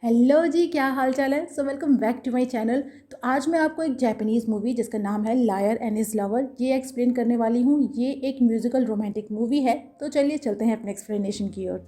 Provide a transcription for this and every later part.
Hello जी, क्या हाल चाल है। So welcome back to my channel. तो आज मैं आपको एक जापानीज़ मूवी जिसका नाम है लायर एंड हिज लवर ये एक्सप्लेन करने वाली हूँ। ये एक म्यूजिकल रोमांटिक मूवी है। तो चलिए चलते हैं अपने एक्सप्लेनेशन की ओर।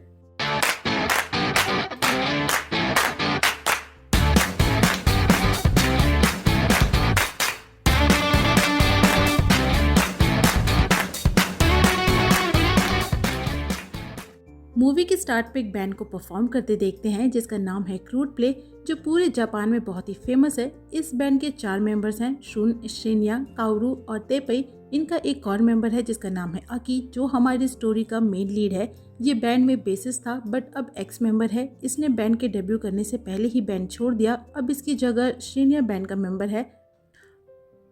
मूवी के स्टार्ट पे एक बैंड को परफॉर्म करते देखते हैं जिसका नाम है क्रूड प्ले, जो पूरे जापान में बहुत ही फेमस है। इस बैंड के 4 मेंबर्स हैं, शुन, शिन्या, काओरू और तेपई। इनका एक और मेंबर है जिसका नाम है अकी, जो हमारी स्टोरी का मेन लीड है। ये बैंड में बेसिस था बट अब एक्स मेंबर है। इसने बैंड के डेब्यू करने से पहले ही बैंड छोड़ दिया। अब इसकी जगह शिन्या बैंड का मेंबर है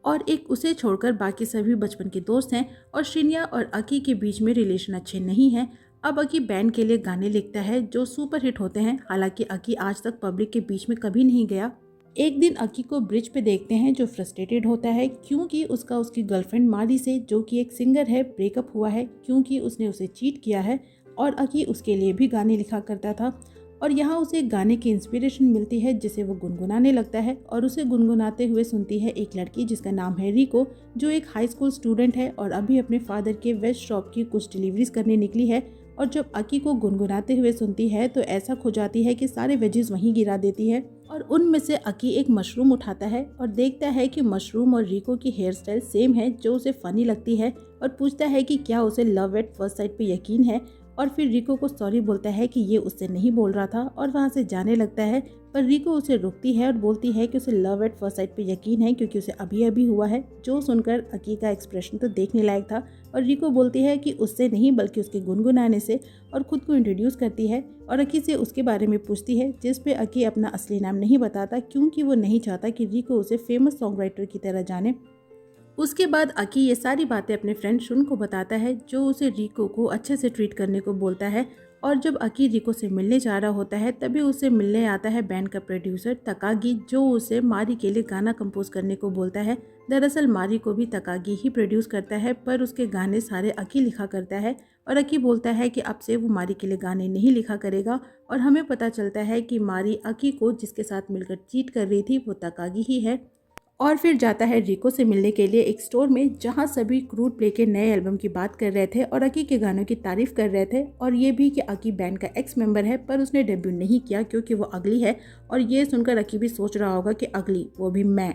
और एक उसे छोड़कर बाकी सभी बचपन के दोस्त हैं। और शिन्या और अकी के बीच में रिलेशन अच्छे नहीं हैं। अब अकी बैंड के लिए गाने लिखता है जो सुपर हिट होते हैं। हालांकि अकी आज तक पब्लिक के बीच में कभी नहीं गया। एक दिन अकी को ब्रिज पे देखते हैं जो फ्रस्ट्रेटेड होता है क्योंकि उसका उसकी गर्लफ्रेंड मारी से, जो कि एक सिंगर है, ब्रेकअप हुआ है क्योंकि उसने उसे चीट किया है। और अकी उसके लिए भी गाने लिखा करता था और यहाँ उसे एक गाने की इंस्पिरेशन मिलती है जिसे वो गुनगुनाने लगता है। और उसे गुनगुनाते हुए सुनती है एक लड़की जिसका नाम है रिको, जो एक हाई स्कूल स्टूडेंट है और अभी अपने फादर के वेज शॉप की कुछ डिलीवरीज करने निकली है। और जब अकी को गुनगुनाते हुए सुनती है तो ऐसा खो जाती है कि सारे वेजेस वहीं गिरा देती है। और उनमें से अकी एक मशरूम उठाता है और देखता है कि मशरूम और रिको की हेयर स्टाइल सेम है, जो उसे फनी लगती है। और पूछता है कि क्या उसे लव एट फर्स्ट साइट पे यकीन है। और फिर रिको को सॉरी बोलता है कि ये उससे नहीं बोल रहा था और वहाँ से जाने लगता है। पर रिको उसे रोकती है और बोलती है कि उसे लव एट फर्स्ट साइट पे यकीन है क्योंकि उसे अभी अभी हुआ है। जो सुनकर अकी का एक्सप्रेशन तो देखने लायक था। और रिको बोलती है कि उससे नहीं बल्कि उसके गुनगुनाने से, और खुद को इंट्रोड्यूस करती है और अकी से उसके बारे में पूछती है, जिस पे अकी अपना असली नाम नहीं बताता क्योंकि वो नहीं चाहता कि रिको उसे फेमस सॉन्ग राइटर की तरह जाने। उसके बाद अकी ये सारी बातें अपने फ्रेंड शुन को बताता है, जो उसे रिको को अच्छे से ट्रीट करने को बोलता है। और जब अकी रिको से मिलने जा रहा होता है तभी उसे मिलने आता है बैंड का प्रोड्यूसर तकागी, जो उसे मारी के लिए गाना कंपोज करने को बोलता है। दरअसल मारी को भी तकागी ही प्रोड्यूस करता है पर उसके गाने सारे अकी लिखा करता है। और अकी बोलता है कि अब से वो मारी के लिए गाने नहीं लिखा करेगा। और हमें पता चलता है कि मारी अकी को जिसके साथ मिलकर चीट कर रही थी वो तकागी ही है। और फिर जाता है रिको से मिलने के लिए एक स्टोर में, जहां सभी क्रूड प्ले के नए एल्बम की बात कर रहे थे और अकी के गानों की तारीफ कर रहे थे। और ये भी कि अकी बैंड का एक्स मेंबर है पर उसने डेब्यू नहीं किया क्योंकि वो अगली है। और ये सुनकर अकी भी सोच रहा होगा कि अगली, वो भी मैं।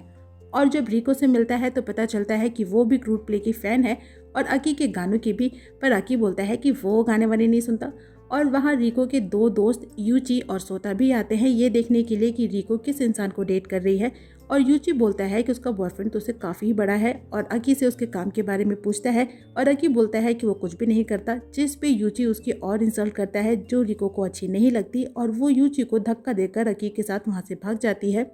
और जब रिको से मिलता है तो पता चलता है कि वो भी क्रूड प्ले की फ़ैन है और अकी के गानों की भी। पर अकी बोलता है कि वो गाने वाने नहीं सुनता। और वहाँ रिको के 2 दोस्त यूची और सोता भी आते हैं ये देखने के लिए कि रिको किस इंसान को डेट कर रही है। और यूची बोलता है कि उसका बॉयफ्रेंड तो उससे काफ़ी बड़ा है और अकी से उसके काम के बारे में पूछता है। और अकी बोलता है कि वो कुछ भी नहीं करता, जिस पे यूची उसकी और इंसल्ट करता है जो रिको को अच्छी नहीं लगती। और वो यूची को धक्का देकर अकी के साथ वहाँ से भाग जाती है।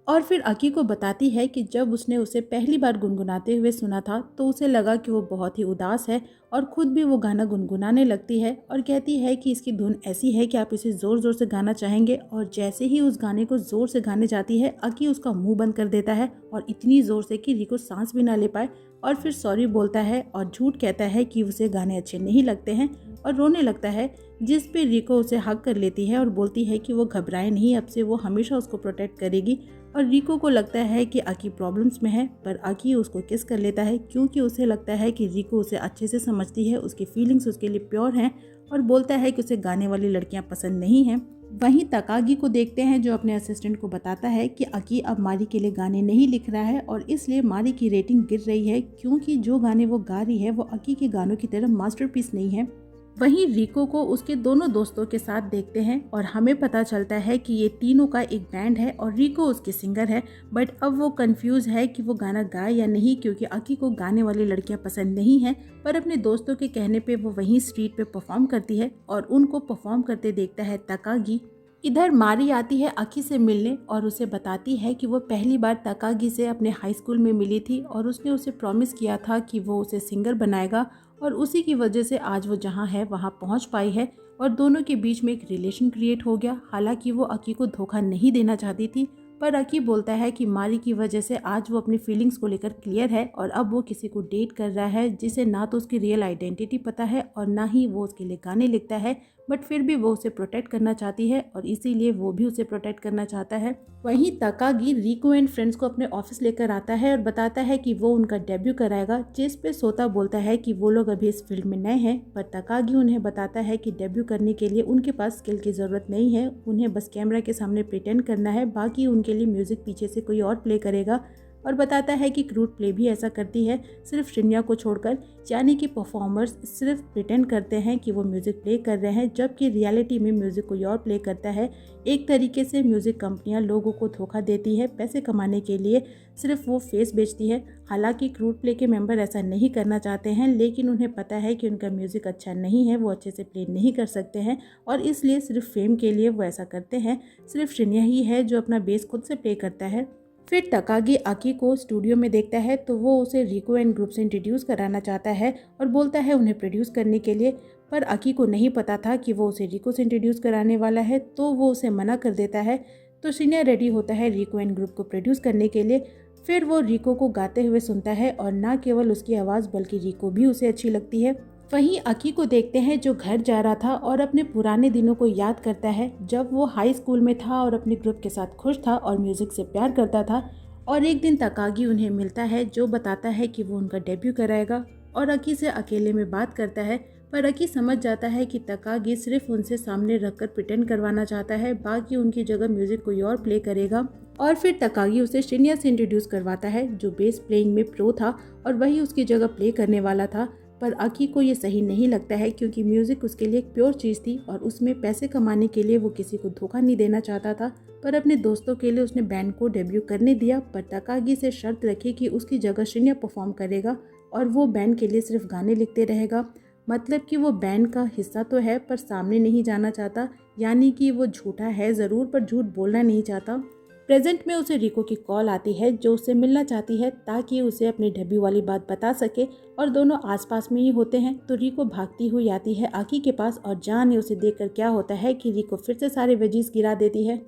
और फिर अकी को बताती है कि जब उसने उसे पहली बार गुनगुनाते हुए सुना था तो उसे लगा कि वो बहुत ही उदास है और खुद भी वो गाना गुनगुनाने लगती है। और कहती है कि इसकी धुन ऐसी है कि आप इसे ज़ोर ज़ोर से गाना चाहेंगे। और जैसे ही उस गाने को ज़ोर से गाने जाती है अकी उसका मुंह बंद कर देता है और इतनी ज़ोर से कि रिको सांस भी ना ले पाए। और फिर सॉरी बोलता है और झूठ कहता है कि उसे गाने अच्छे नहीं लगते हैं और रोने लगता है, जिस पे रिको उसे हग कर लेती है और बोलती है कि वो घबराए नहीं, अब से वो हमेशा उसको प्रोटेक्ट करेगी। और रिको को लगता है कि अकी प्रॉब्लम्स में है पर अकी उसको किस कर लेता है क्योंकि उसे लगता है कि रिको उसे अच्छे से समझती है, उसकी फीलिंग्स उसके लिए प्योर हैं। और बोलता है कि उसे गाने वाली लड़कियां पसंद नहीं हैं। वहीं तकागी को देखते हैं जो अपने असिस्टेंट को बताता है कि अकी अब मारी के लिए गाने नहीं लिख रहा है और इसलिए मारी की रेटिंग गिर रही है क्योंकि जो गाने वो गा रही है वो अकी के गानों की तरह मास्टरपीस नहीं है। वहीं रिको को उसके दोनों दोस्तों के साथ देखते हैं और हमें पता चलता है कि ये तीनों का एक बैंड है और रिको उसके सिंगर है। बट अब वो कंफ्यूज है कि वो गाना गाए या नहीं क्योंकि अकी को गाने वाली लड़कियां पसंद नहीं हैं। पर अपने दोस्तों के कहने पे वो वहीं स्ट्रीट पे परफॉर्म करती है और उनको परफॉर्म करते देखता है तकागी। इधर मारी आती है अकी से मिलने और उसे बताती है कि वो पहली बार तकागी से अपने हाई स्कूल में मिली थी और उसने उसे प्रॉमिस किया था कि वो उसे सिंगर बनाएगा। और उसी की वजह से आज वो जहाँ है वहाँ पहुँच पाई है और दोनों के बीच में एक रिलेशन क्रिएट हो गया। हालांकि वो अकी को धोखा नहीं देना चाहती थी पर अकी बोलता है कि मारी की वजह से आज वो अपनी फीलिंग्स को लेकर क्लियर है और अब वो किसी को डेट कर रहा है जिसे ना तो उसकी रियल आइडेंटिटी पता है और ना ही वो उसके लिए गाने लिखता है। बट फिर भी वो उसे प्रोटेक्ट करना चाहती है और इसीलिए वो भी उसे प्रोटेक्ट करना चाहता है। वहीं तकागी रिको एंड फ्रेंड्स को अपने ऑफिस लेकर आता है और बताता है कि वो उनका डेब्यू कराएगा, जिस पे सोता बोलता है कि वो लोग अभी इस फील्ड में नए हैं, पर तकागी उन्हें बताता है कि डेब्यू करने के लिए उनके पास स्किल की ज़रूरत नहीं है, उन्हें बस कैमरा के सामने प्रिटेंड करना है, बाकी उनके लिए म्यूज़िक पीछे से कोई और प्ले करेगा। और बताता है कि क्रूड प्ले भी ऐसा करती है, सिर्फ शिन्या को छोड़कर, यानी कि परफॉर्मर्स सिर्फ प्रिटेंड करते हैं कि वो म्यूज़िक प्ले कर रहे हैं, जबकि रियलिटी में म्यूज़िक कोई और प्ले करता है। एक तरीके से म्यूज़िक कंपनियां लोगों को धोखा देती है पैसे कमाने के लिए, सिर्फ वो फेस बेचती है। हालांकि क्रूड प्ले के मेंबर ऐसा नहीं करना चाहते हैं, लेकिन उन्हें पता है कि उनका म्यूज़िक अच्छा नहीं है, वो अच्छे से प्ले नहीं कर सकते हैं और इसलिए सिर्फ फेम के लिए वो ऐसा करते हैं। सिर्फ शिन्या ही है जो अपना बेस खुद से प्ले करता है। फिर तकागी आकी को स्टूडियो में देखता है तो वो उसे रिको एंड ग्रुप से इंट्रोड्यूस कराना चाहता है और बोलता है उन्हें प्रोड्यूस करने के लिए, पर आकी को नहीं पता था कि वो उसे रिको से इंट्रोड्यूस कराने वाला है, तो वो उसे मना कर देता है। तो शिन्या रेडी होता है रिको एंड ग्रुप को प्रोड्यूस करने के लिए। फिर वो रिको को गाते हुए सुनता है और ना केवल उसकी आवाज़ बल्कि रिको भी उसे अच्छी लगती है। वहीं अकी को देखते हैं जो घर जा रहा था और अपने पुराने दिनों को याद करता है, जब वो हाई स्कूल में था और अपने ग्रुप के साथ खुश था और म्यूज़िक से प्यार करता था। और एक दिन तकागी उन्हें मिलता है जो बताता है कि वो उनका डेब्यू कराएगा और अकी से अकेले में बात करता है, पर अकी समझ जाता है कि तकागी सिर्फ उनसे सामने रखकर प्रिटेंड करवाना चाहता है, बाकी उनकी जगह म्यूज़िक कोई और प्ले करेगा। और फिर तकागी उसे शिन्या से इंट्रोड्यूस करवाता है जो बेस प्लेइंग में प्रो था और वही उसकी जगह प्ले करने वाला था। पर अकी को ये सही नहीं लगता है क्योंकि म्यूज़िक उसके लिए एक प्योर चीज़ थी और उसमें पैसे कमाने के लिए वो किसी को धोखा नहीं देना चाहता था। पर अपने दोस्तों के लिए उसने बैंड को डेब्यू करने दिया, पर तकागी से शर्त रखी कि उसकी जगह शिन्या परफॉर्म करेगा और वो बैंड के लिए सिर्फ गाने लिखते रहेगा। मतलब कि वो बैंड का हिस्सा तो है पर सामने नहीं जाना चाहता, यानी कि वो झूठा है ज़रूर पर झूठ बोलना नहीं चाहता। प्रेजेंट में उसे रिको की कॉल आती है जो उससे मिलना चाहती है ताकि उसे अपनी डेब्यू वाली बात बता सके, और दोनों आसपास में ही होते हैं। तो रिको भागती हुई आती है आकी के पास और जाने उसे देखकर क्या होता है कि रिको फिर से सारे वेजीज गिरा देती है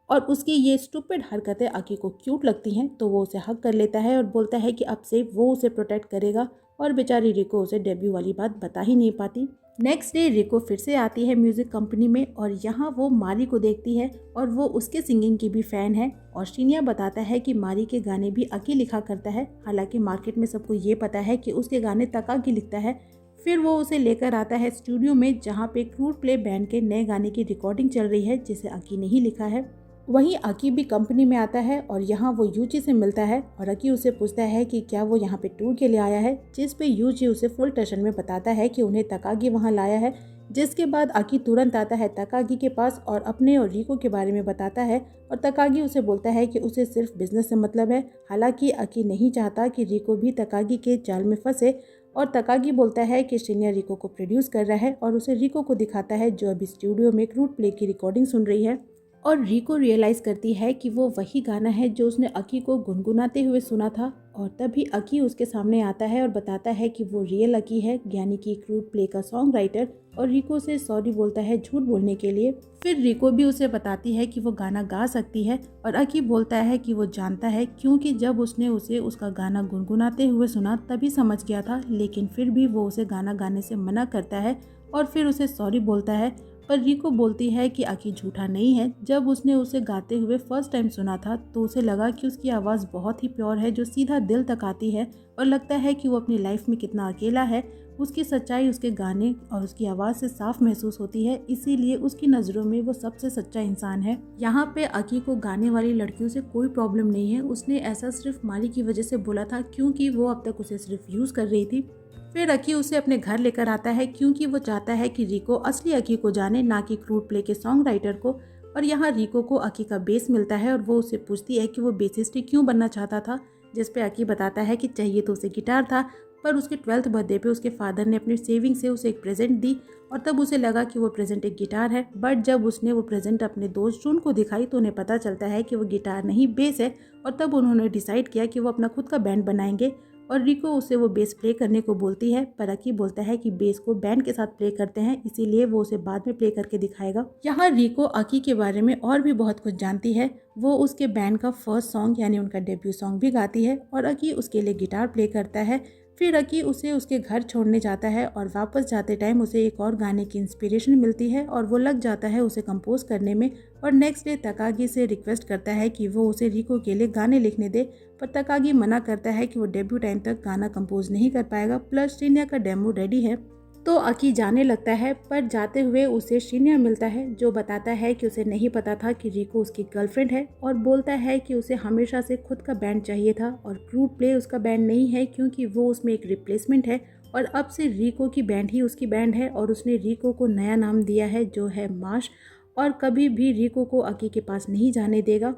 और उसकी ये स्टूपिड हरकतें आकी को क्यूट लगती हैं, तो वो उसे हक कर लेता है और बोलता है कि अब से वो उसे प्रोटेक्ट करेगा। और बेचारी रिको उसे डेब्यू वाली बात बता ही नहीं पाती। नेक्स्ट डे रिको फिर से आती है म्यूज़िक कंपनी में और यहाँ वो मारी को देखती है और वो उसके सिंगिंग की भी फ़ैन है। और शिन्या बताता है कि मारी के गाने भी अकी लिखा करता है, हालांकि मार्केट में सबको ये पता है कि उसके गाने तकागी लिखता है। फिर वो उसे लेकर आता है स्टूडियो में जहाँ पे क्रूड प्ले बैंड के नए गाने की रिकॉर्डिंग चल रही है जिसे अकी ने ही लिखा है। वहीं अकी भी कंपनी में आता है और यहाँ वो यूजी से मिलता है और अकी उसे पूछता है कि क्या वो यहाँ पे टूर के लिए आया है, जिस पे यूजी उसे फुल टशन में बताता है कि उन्हें तकागी वहाँ लाया है। जिसके बाद अकी तुरंत आता है तकागी के पास और अपने और रिको के बारे में बताता है और तकागी उसे बोलता है कि उसे सिर्फ बिजनेस से मतलब है। हालांकि अकी नहीं चाहता कि रिको भी तकागी के जाल में फंसे और तकागी बोलता है कि शिन्या रिको को प्रोड्यूस कर रहा है और उसे रिको को दिखाता है जो अभी स्टूडियो में क्रूड प्ले की रिकॉर्डिंग सुन रही है। और रिको रियलाइज़ करती है कि वो वही गाना है जो उसने अकी को गुनगुनाते हुए सुना था और तभी अकी उसके सामने आता है और बताता है कि वो रियल अकी है, यानी कि क्रूड प्ले का सॉन्ग राइटर, और रिको से सॉरी बोलता है झूठ बोलने के लिए। फिर रिको भी उसे बताती है कि वो गाना गा सकती है और अकी बोलता है कि वो जानता है क्योंकि जब उसने उसे उसका गाना गुनगुनाते हुए सुना तभी समझ गया था, लेकिन फिर भी वो उसे गाना गाने से मना करता है और फिर उसे सॉरी बोलता है। पर रिको बोलती है कि अकी झूठा नहीं है, जब उसने उसे गाते हुए फर्स्ट टाइम सुना था तो उसे लगा कि उसकी आवाज़ बहुत ही प्योर है जो सीधा दिल तक आती है और लगता है कि वो अपनी लाइफ में कितना अकेला है। उसकी सच्चाई उसके गाने और उसकी आवाज़ से साफ महसूस होती है, इसीलिए उसकी नज़रों में वो सबसे सच्चा इंसान है। यहाँ पे अकी को गाने वाली लड़कियों से कोई प्रॉब्लम नहीं है, उसने ऐसा सिर्फ मारी की वजह से बोला था क्योंकि वो अब तक उसे सिर्फ यूज़ कर रही थी। फिर अकी उसे अपने घर लेकर आता है क्योंकि वो चाहता है कि रिको असली अकी को जाने, ना कि क्रूड प्ले के सॉन्ग राइटर को। और यहाँ रिको को अकी का बेस मिलता है और वो उसे पूछती है कि वो बेसिस्ट क्यों बनना चाहता था, जिस पे अकी बताता है कि चाहिए तो उसे गिटार था, पर उसके 12th बर्थडे पे उसके फादर ने अपनी सेविंग से उसे एक प्रेजेंट दी और तब उसे लगा कि वो प्रेजेंट एक गिटार है। बट जब उसने वो प्रेजेंट अपने दोस्त जून को दिखाई तो उन्हें पता चलता है कि वो गिटार नहीं बेस है, और तब उन्होंने डिसाइड किया कि वो अपना खुद का बैंड बनाएंगे। और रिको उसे वो बेस प्ले करने को बोलती है, पर अकी बोलता है कि बेस को बैंड के साथ प्ले करते हैं, इसीलिए वो उसे बाद में प्ले करके दिखाएगा। यहाँ रिको अकी के बारे में और भी बहुत कुछ जानती है। वो उसके बैंड का फर्स्ट सॉन्ग यानी उनका डेब्यू सॉन्ग भी गाती है और अकी उसके लिए गिटार प्ले करता है। फिर अकी उसे उसके घर छोड़ने जाता है और वापस जाते टाइम उसे एक और गाने की इंस्पिरेशन मिलती है और वो लग जाता है उसे कंपोज करने में। और नेक्स्ट डे तकागी से रिक्वेस्ट करता है कि वो उसे रिको के लिए गाने लिखने दे, पर तकागी मना करता है कि वो डेब्यू टाइम तक गाना कंपोज नहीं कर पाएगा, प्लस शिन्या का डेमो रेडी है। तो अकी जाने लगता है, पर जाते हुए उसे शिन्या मिलता है जो बताता है कि उसे नहीं पता था कि रिको उसकी गर्लफ्रेंड है, और बोलता है कि उसे हमेशा से खुद का बैंड चाहिए था और क्रूड प्ले उसका बैंड नहीं है क्योंकि वो उसमें एक रिप्लेसमेंट है और अब से रिको की बैंड ही उसकी बैंड है। और उसने रिको को नया नाम दिया है जो है मार्श, और कभी भी रिको को अकी के पास नहीं जाने देगा,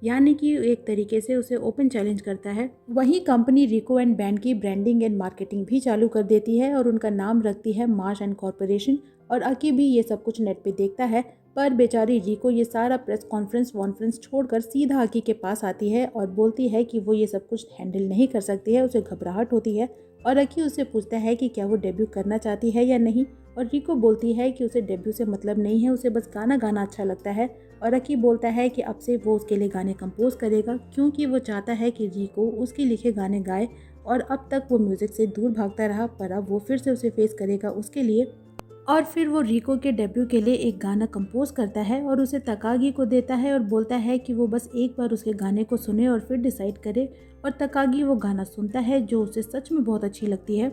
यानी कि एक तरीके से उसे ओपन चैलेंज करता है। वहीं कंपनी रिको एंड बैंड की ब्रांडिंग एंड मार्केटिंग भी चालू कर देती है और उनका नाम रखती है मार्श एंड कॉरपोरेशन। और अकी भी ये सब कुछ नेट पे देखता है, पर बेचारी रिको ये सारा प्रेस कॉन्फ्रेंस छोड़कर सीधा अकी के पास आती है और बोलती है कि वो ये सब कुछ हैंडल नहीं कर सकती है, उसे घबराहट होती है। और अकी उससे पूछता है कि क्या वो डेब्यू करना चाहती है या नहीं, और रिको बोलती है कि उसे डेब्यू से मतलब नहीं है, उसे बस गाना गाना अच्छा लगता है। और अकी बोलता है कि अब से वो उसके लिए गाने कंपोज करेगा क्योंकि वो चाहता है कि रिको उसके लिखे गाने गाए, और अब तक वो म्यूज़िक से दूर भागता रहा, पर अब वो फिर से उसे फेस करेगा उसके लिए। और फिर वो रिको के डेब्यू के लिए एक गाना कंपोज करता है और उसे तकागी को देता है और बोलता है कि वो बस एक बार उसके गाने को सुने और फिर डिसाइड करे। और तकागी वो गाना सुनता है जो उसे सच में बहुत अच्छी लगती है।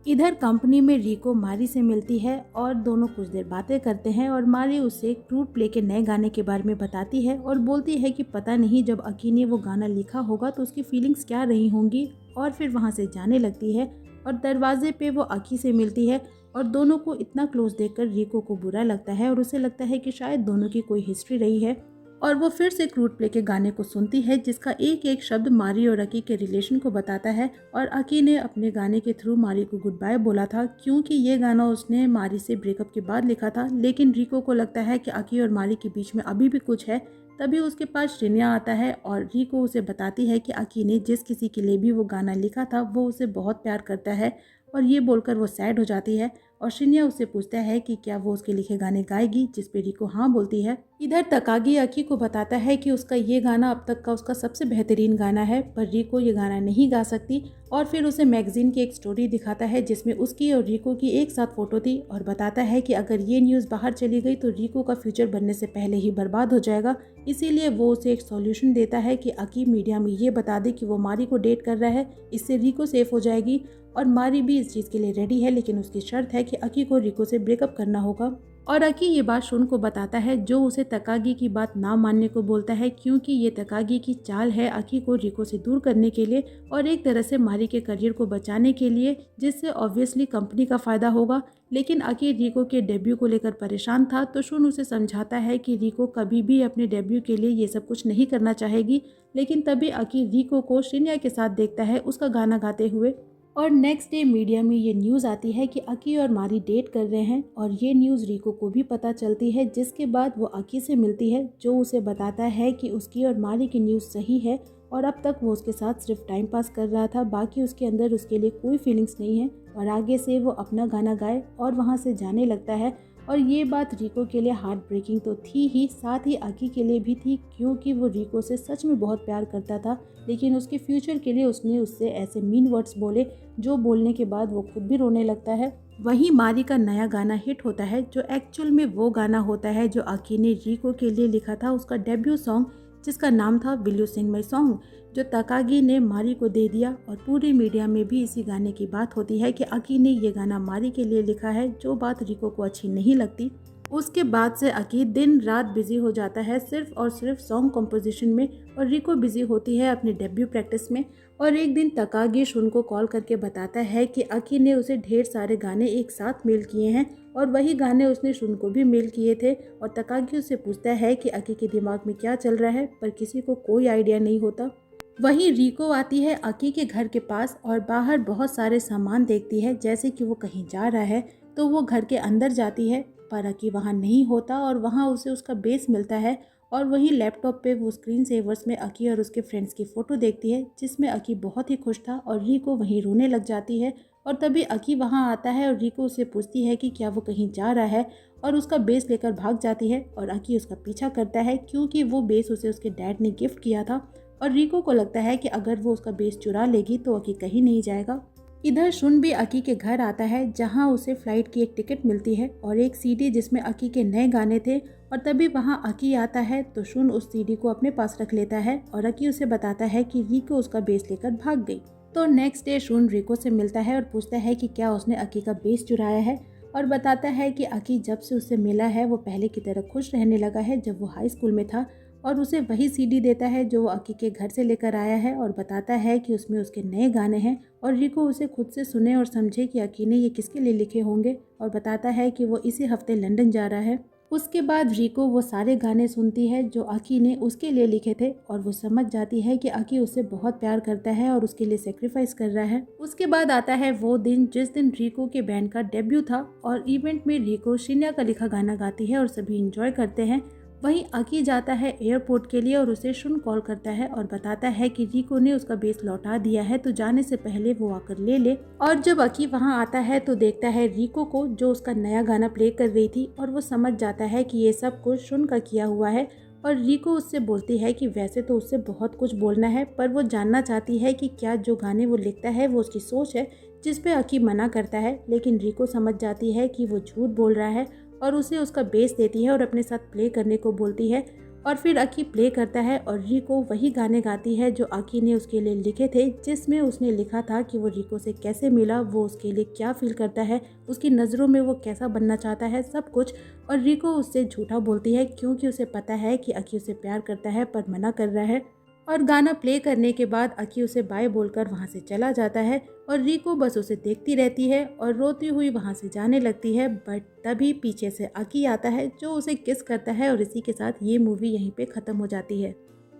इधर कंपनी में रिको मारी से मिलती है और दोनों कुछ देर बातें करते हैं और मारी उसे क्रूड प्ले के नए गाने के बारे में बताती है और बोलती है कि पता नहीं जब अकी ने वो गाना लिखा होगा तो उसकी फीलिंग्स क्या रही होंगी। और फिर वहाँ से जाने लगती है और दरवाजे पे वो अकी से मिलती है और दोनों को इतना क्लोज देखकर रिको को बुरा लगता है और उसे लगता है कि शायद दोनों की कोई हिस्ट्री रही है। और वो फिर से क्रूड प्ले के गाने को सुनती है जिसका एक एक शब्द मारी और अकी के रिलेशन को बताता है। और अकी ने अपने गाने के थ्रू मारी को गुड बाय बोला था क्योंकि ये गाना उसने मारी से ब्रेकअप के बाद लिखा था, लेकिन रिको को लगता है कि अकी और मारी के बीच में अभी भी कुछ है। तभी उसके पास शिन्या आता है और रिको उसे बताती है कि अकी ने जिस किसी के लिए भी वो गाना लिखा था वो उसे बहुत प्यार करता है, और ये बोलकर वो सैड हो जाती है। और शिन्या उससे पूछता है कि क्या वो उसके लिखे गाने गाएगी, जिस पे रिको हाँ बोलती है। इधर तकागी अकी को बताता है कि उसका ये गाना अब तक का उसका सबसे बेहतरीन गाना है, पर रिको ये गाना नहीं गा सकती। और फिर उसे मैगजीन की एक स्टोरी दिखाता है जिसमें उसकी और रिको की एक साथ फोटो थी और बताता है कि अगर ये न्यूज़ बाहर चली गई तो रिको का फ्यूचर बनने से पहले ही बर्बाद हो जाएगा। इसीलिए वो उसे एक सॉल्यूशन देता है कि अकी मीडिया में ये बता दे कि वो मारी को डेट कर रहा है, इससे रिको सेफ हो जाएगी। और मारी भी इस चीज़ के लिए रेडी है, लेकिन उसकी शर्त है कि अकी को रिको से ब्रेकअप करना होगा। और अकी ये बात शुन को बताता है जो उसे तकागी की बात ना मानने को बोलता है क्योंकि ये तकागी की चाल है अकी को रिको से दूर करने के लिए और एक तरह से मारी के करियर को बचाने के लिए, जिससे ऑब्वियसली कंपनी का फ़ायदा होगा। लेकिन अकी रिको के डेब्यू को लेकर परेशान था, तो शुन उसे समझाता है कि रिको कभी भी अपने डेब्यू के लिए ये सब कुछ नहीं करना चाहेगी। लेकिन तभी अकी रिको को शिन्या के साथ देखता है उसका गाना गाते हुए। और नेक्स्ट डे मीडिया में ये न्यूज़ आती है कि अकी और मारी डेट कर रहे हैं, और ये न्यूज़ रिको को भी पता चलती है, जिसके बाद वो अकी से मिलती है जो उसे बताता है कि उसकी और मारी की न्यूज़ सही है और अब तक वो उसके साथ सिर्फ टाइम पास कर रहा था, बाकी उसके अंदर उसके लिए कोई फीलिंग्स नहीं है और आगे से वो अपना गाना गाए और वहाँ से जाने लगता है। और ये बात रिको के लिए हार्ट ब्रेकिंग तो थी ही, साथ ही अकी के लिए भी थी क्योंकि वो रिको से सच में बहुत प्यार करता था, लेकिन उसके फ्यूचर के लिए उसने उससे ऐसे मीन वर्ड्स बोले जो बोलने के बाद वो खुद भी रोने लगता है। वहीं मारी का नया गाना हिट होता है जो एक्चुअल में वो गाना होता है जो अकी ने रिको के लिए लिखा था, उसका डेब्यू सॉन्ग जिसका नाम था will you sing my song, जो तकागी ने मारी को दे दिया। और पूरी मीडिया में भी इसी गाने की बात होती है कि अकी ने ये गाना मारी के लिए लिखा है, जो बात रिको को अच्छी नहीं लगती। उसके बाद से अकी दिन रात बिजी हो जाता है सिर्फ और सिर्फ सॉन्ग कंपोजिशन में, और रिको बिजी होती है अपने डेब्यू प्रैक्टिस में। और एक दिन तकागी शुन को कॉल करके बताता है कि अकी ने उसे ढेर सारे गाने एक साथ मेल किए हैं और वही गाने उसने शुन को भी मेल किए थे। और तकागी उससे पूछता है कि अकी के दिमाग में क्या चल रहा है, पर किसी को कोई आइडिया नहीं होता। वहीं रिको आती है अकी के घर के पास और बाहर बहुत सारे सामान देखती है, जैसे कि वो कहीं जा रहा है तो वो घर के अंदर जाती है, पर अकी वहाँ नहीं होता और वहाँ उसे उसका बेस मिलता है। और वहीं लैपटॉप पे वो स्क्रीन सेवर्स में अकी और उसके फ्रेंड्स की फ़ोटो देखती है जिसमें अकी बहुत ही खुश था और रिको वहीं रोने लग जाती है। और तभी अकी वहाँ आता है और रिको उससे पूछती है कि क्या वो कहीं जा रहा है, और उसका बेस लेकर भाग जाती है और अकी उसका पीछा करता है क्योंकि वो बेस उसे उसके डैड ने गिफ्ट किया था। और रिको को लगता है कि अगर वो उसका बेस चुरा लेगी तो अकी कहीं नहीं जाएगा। इधर शुन भी अकी के घर आता है जहां उसे फ्लाइट की एक टिकट मिलती है और एक सीडी जिसमें अकी के नए गाने थे। और तभी वहां अकी आता है तो शुन उस सीडी को अपने पास रख लेता है और अकी उसे बताता है कि रिको उसका बेस लेकर भाग गई। तो नेक्स्ट डे शुन रिको से मिलता है और पूछता है कि क्या उसने अकी का बेस चुराया है और बताता है कि अकी जब से उससे मिला है वो पहले की तरह खुश रहने लगा है जब वो हाई स्कूल में था और उसे वही सीडी देता है जो वो अकी के घर से लेकर आया है और बताता है कि उसमें उसके नए गाने हैं और रिको उसे खुद से सुने और समझे कि अकी ने ये किसके लिए लिखे होंगे और बताता है कि वो इसी हफ्ते लंदन जा रहा है। उसके बाद रिको वो सारे गाने सुनती है जो अकी ने उसके लिए लिखे थे और वो समझ जाती है कि अकी उससे बहुत प्यार करता है और उसके लिए सेक्रीफाइस कर रहा है। उसके बाद आता है वो दिन जिस दिन रिको के बैंड का डेब्यू था और इवेंट में रिको शिन्या का लिखा गाना गाती है और सभी इंजॉय करते हैं। वहीं अकी जाता है एयरपोर्ट के लिए और उसे शुन कॉल करता है और बताता है कि रिको ने उसका बेस लौटा दिया है तो जाने से पहले वो आकर ले ले। और जब अकी वहां आता है तो देखता है रिको को जो उसका नया गाना प्ले कर रही थी और वो समझ जाता है कि ये सब कुछ शुन का किया हुआ है। और रिको उससे बोलती है कि वैसे तो उससे बहुत कुछ बोलना है पर वो जानना चाहती है कि क्या जो गाने वो लिखता है वो उसकी सोच है, जिस पे अकी मना करता है। लेकिन रिको समझ जाती है कि वो झूठ बोल रहा है और उसे उसका बेस देती है और अपने साथ प्ले करने को बोलती है। और फिर अकी प्ले करता है और रिको वही गाने गाती है जो अकी ने उसके लिए लिखे थे, जिसमें उसने लिखा था कि वो रिको से कैसे मिला, वो उसके लिए क्या फील करता है, उसकी नज़रों में वो कैसा बनना चाहता है, सब कुछ। और रिको उससे झूठा बोलती है क्योंकि उसे पता है कि अकी उसे प्यार करता है पर मना कर रहा है। और गाना प्ले करने के बाद अकी उसे बाय बोलकर वहाँ से चला जाता है और रिको बस उसे देखती रहती है और रोती हुई वहाँ से जाने लगती है। बट तभी पीछे से अकी आता है जो उसे किस करता है और इसी के साथ ये मूवी यहीं पे ख़त्म हो जाती है।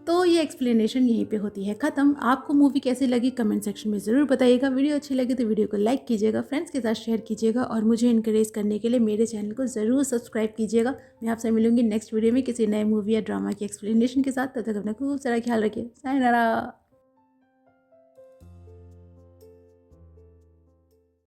तो ये एक्सप्लेनेशन यहीं पे होती है ख़त्म। आपको मूवी कैसी लगी कमेंट सेक्शन में ज़रूर बताइएगा। वीडियो अच्छी लगी तो वीडियो को लाइक कीजिएगा, फ्रेंड्स के साथ शेयर कीजिएगा और मुझे इनकरेज करने के लिए मेरे चैनल को ज़रूर सब्सक्राइब कीजिएगा। मैं आपसे मिलूंगी नेक्स्ट वीडियो में किसी नए मूवी या ड्रामा की एक्सप्लेनेशन के साथ। तब तक अपना खूब सारा ख्याल रखिए। सायनारा।